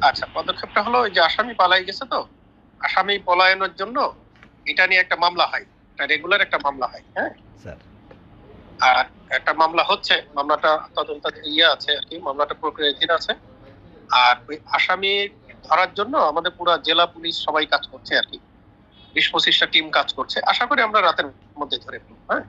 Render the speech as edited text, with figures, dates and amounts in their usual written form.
আচ্ছা, পদক্ষেপটা হলো যে আসামি পালাই গেছে, তো আসামি পলায়নের জন্য এটা নিয়ে একটা মামলা হয়, এটা রেগুলার একটা মামলা হয়। হ্যাঁ স্যার, আর একটা মামলা হচ্ছে, মামলাটা তদন্ত আছে আর কি, মামলাটা প্রক্রিয়াধীন আছে। আর ওই আসামি ধরার জন্য আমাদের পুরো জেলা পুলিশ সবাই কাজ করছে আর কি, 20-25টা টিম কাজ করছে। আশা করি আমরা রাতের মধ্যে ধরে ফেলবো। হ্যাঁ।